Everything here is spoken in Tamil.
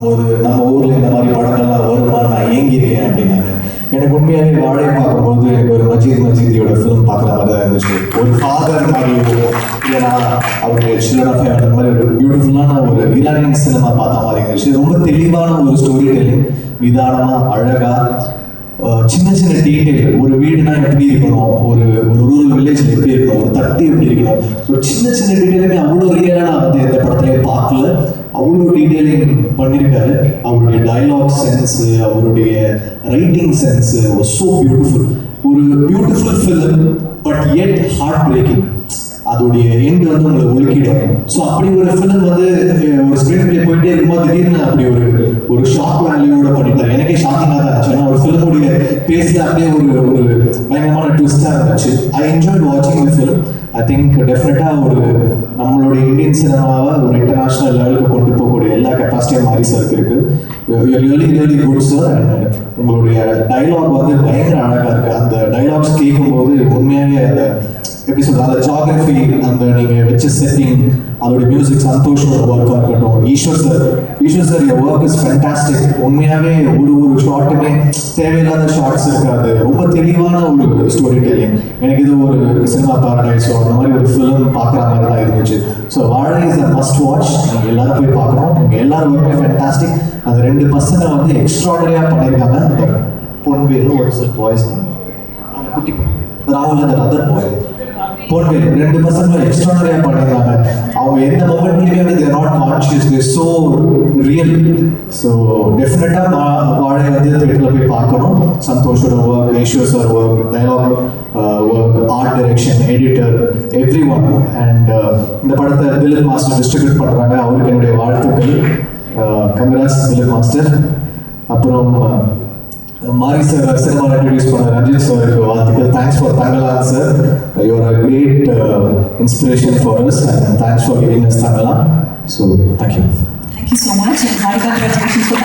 நம்ம ஊர்ல இந்த மாதிரி படங்கள்லாம் வருமா நான் ஏங்கியிருக்கேன் அப்படின்னாரு. எனக்கு உண்மையாகவே வாழை பார்க்கும்போது எனக்கு ஒரு மஜீதியோட ஃபிலிம் பார்க்குற மாதிரி தான் இருந்துச்சு. ஒரு ஃபாதர் மாதிரி இல்லைனா அவருடைய சில்ட்ரன் ஆஃப் ஹெவன் மாதிரி ஒரு பியூட்டிஃபுல்லான ஒரு ஈரானியன் சினிமா பார்த்த மாதிரி இருந்துச்சு. ரொம்ப தெளிவான ஒரு ஸ்டோரி டெல்லிங், நிதானமாக அழகாக சின்ன சின்ன டீட்டெயில், ஒரு வீடுனா எப்படி இருக்கணும், ஒரு ரூரல் வில்லேஜில் எப்படி இருக்கணும், ஒரு தட்டி எப்படி இருக்கணும், ஒரு சின்ன சின்ன டீட்டெயிலுமே அவ்வளோ ரியலாக நான் வந்து எந்த படத்துலையும் பார்க்கல. அவ்வளோ டீட்டெயிலிங் பண்ணியிருக்காரு. அவருடைய டயலாக் சென்ஸு, அவருடைய writing sense was so beautiful. ஒரு beautiful film but it heart breaking. அதோடைய எண்ட் வந்து உங்களை ஒழுக்கிடும். ஸோ அப்படி ஒரு ஃபிலிம் வந்து ஒரு ஸ்க்ரீன் பிளே போயிட்டே இருக்கும்போது திடீர்னு அப்படி ஒரு ஷாக் வேல்யூவோட பண்ணிட்டார். எனக்கே ஷாக்கிங்காக தான் இருந்துச்சு. ஏன்னா ஒரு ஃபிலிமுடைய பேஸில் அப்படியே ஒரு பயங்கரமான ட்விஸ்டாக இருந்துச்சு. ஐ என்ஜாய்ட் வாட்சிங் தி ஃபிலிம். ஐ திங்க் டெஃபினட்டாக ஒரு நம்மளுடைய இந்தியன் சினிமாவை ஒரு இன்டர்நேஷ்னல் லெவலுக்கு கொண்டு போகக்கூடிய எல்லா கெப்பாசிட்டியும் மாறி சாருக்கு இருக்கு. Really good sir. அண்ட் உங்களுடைய டைலாக் வந்து பயங்கர அழகாக இருக்குது. அந்த டைலாக்ஸ் கேட்கும்போது உண்மையாகவே அந்த எப்படி சொல்றது, அந்த ஜியாகிரபி, அந்த நீங்கள் வச்ச செட்டிங், அதோட மியூசிக், சந்தோஷோட ஒர்க்காக இருக்கட்டும். Eshwar sir your work is fantastic. உண்மையாகவே ஒரு ஷார்ட்டுமே தேவையில்லாத ஷார்ட்ஸ் இருக்காது. ரொம்ப தெளிவான ஒரு ஸ்டோரி டெல்லிங். எனக்கு இது ஒரு சினிமா பாரடைஸோ அந்த மாதிரி ஒரு ஃபிலிம் பார்க்குற மாதிரி தான் இருந்துச்சு. ஸோ வாழை இஸ் அ மஸ்ட் வாட்ச். நீங்கள் எல்லாரும் போய் பார்க்கணும். நீங்கள் எல்லாரும் ஒர்க்குமே ஃபேண்டாஸ்டிக். அந்த 2 பசங்க வந்து எக்ஸ்ட்ராடனரியாக பண்ணியிருக்காங்க. அந்த பொன்வேலு ஒரு சில பாய்ஸ், அந்த குட்டி ராகுல், அந்த அதர் பாய் பொன்வேலு, 2 பசங்களும் எக்ஸ்ட்ராடனரியாக பண்ணியிருக்காங்க. அவங்க எந்த மொமெண்ட்லையுமே வந்து they're not conscious, they're so real. So டெஃபினட்டாக வாழை வந்து தேட்டரில் போய் பார்க்கணும். சந்தோஷோட work, Eswar sir work, dialogue work, art direction, editor, every one. And இந்த படத்தை திலீப் மாஸ்டர் டிஸ்ட்ரிபியூட் பண்ணுறாங்க. அவருக்கு என்னுடைய வாழ்த்துக்கள். Congrats Dileep master. அப்புறம் மாரி சார் சினிமாவில் இன்ட்ரடியூஸ் பண்ண ரஞ்சித் சாருக்கு வாழ்த்துக்கள். Thanks for Thangalaan sir. You're a great inspiration for us and thanks for giving us Thangalaan. So thank you. Thank you so much and congratulations for